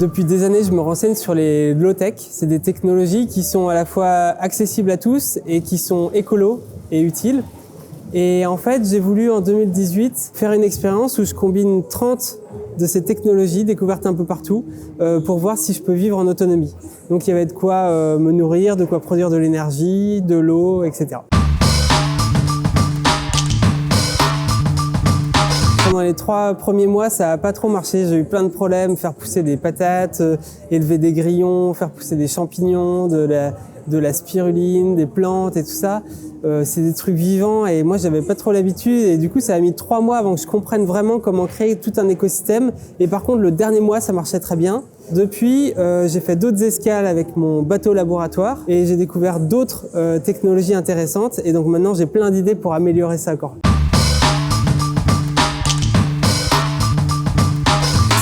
Depuis des années, je me renseigne sur les low-tech. C'est des technologies qui sont à la fois accessibles à tous et qui sont écolos et utiles. Et en fait, j'ai voulu en 2018 faire une expérience où je combine 30 de ces technologies découvertes un peu partout pour voir si je peux vivre en autonomie. Donc il y avait de quoi me nourrir, de quoi produire de l'énergie, de l'eau, etc. Pendant les 3 premiers mois, ça n'a pas trop marché. J'ai eu plein de problèmes, faire pousser des patates, élever des grillons, faire pousser des champignons, de la spiruline, des plantes et tout ça. C'est des trucs vivants et moi, j'avais pas trop l'habitude. Et du coup, ça a mis 3 mois avant que je comprenne vraiment comment créer tout un écosystème. Et par contre, le dernier mois, ça marchait très bien. Depuis, j'ai fait d'autres escales avec mon bateau laboratoire et j'ai découvert d'autres technologies intéressantes. Et donc maintenant, j'ai plein d'idées pour améliorer ça encore.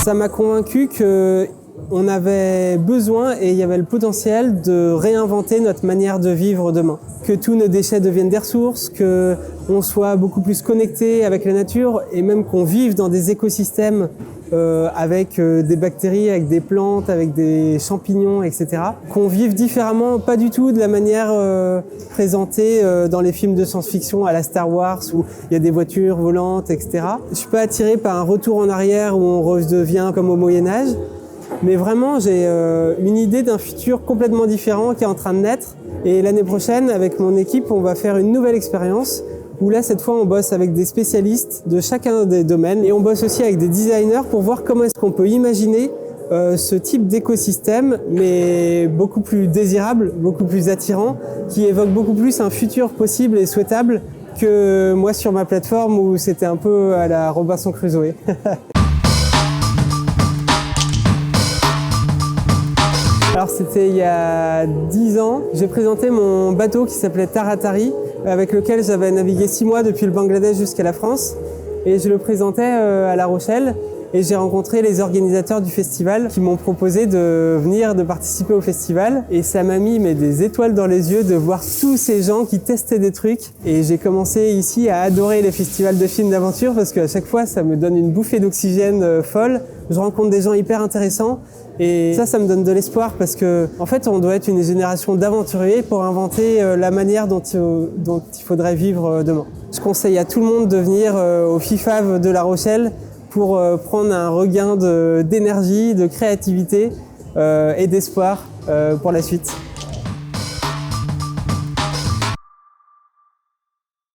Ça m'a convaincu qu'on avait besoin et il y avait le potentiel de réinventer notre manière de vivre demain. Que tous nos déchets deviennent des ressources, qu'on soit beaucoup plus connecté avec la nature et même qu'on vive dans des écosystèmes avec des bactéries, avec des plantes, avec des champignons, etc. Qu'on vive différemment, pas du tout de la manière présentée dans les films de science-fiction à la Star Wars où il y a des voitures volantes, etc. Je suis pas attiré par un retour en arrière où on redevient comme au Moyen-Âge, mais vraiment j'ai une idée d'un futur complètement différent qui est en train de naître. Et l'année prochaine, avec mon équipe, on va faire une nouvelle expérience où là, cette fois, on bosse avec des spécialistes de chacun des domaines et on bosse aussi avec des designers pour voir comment est-ce qu'on peut imaginer ce type d'écosystème, mais beaucoup plus désirable, beaucoup plus attirant, qui évoque beaucoup plus un futur possible et souhaitable que moi sur ma plateforme où c'était un peu à la Robinson Crusoe. Alors c'était il y a 10 ans, j'ai présenté mon bateau qui s'appelait Taratari, avec lequel j'avais navigué 6 mois depuis le Bangladesh jusqu'à la France. Et je le présentais à La Rochelle et j'ai rencontré les organisateurs du festival qui m'ont proposé de venir, de participer au festival. Et ça m'a mis des étoiles dans les yeux de voir tous ces gens qui testaient des trucs. Et j'ai commencé ici à adorer les festivals de films d'aventure parce qu'à chaque fois ça me donne une bouffée d'oxygène folle. Je rencontre des gens hyper intéressants. Et ça me donne de l'espoir parce que, en fait, on doit être une génération d'aventuriers pour inventer la manière dont il faudrait vivre demain. Je conseille à tout le monde de venir au FIFAV de La Rochelle pour prendre un regain d'énergie, de créativité et d'espoir pour la suite.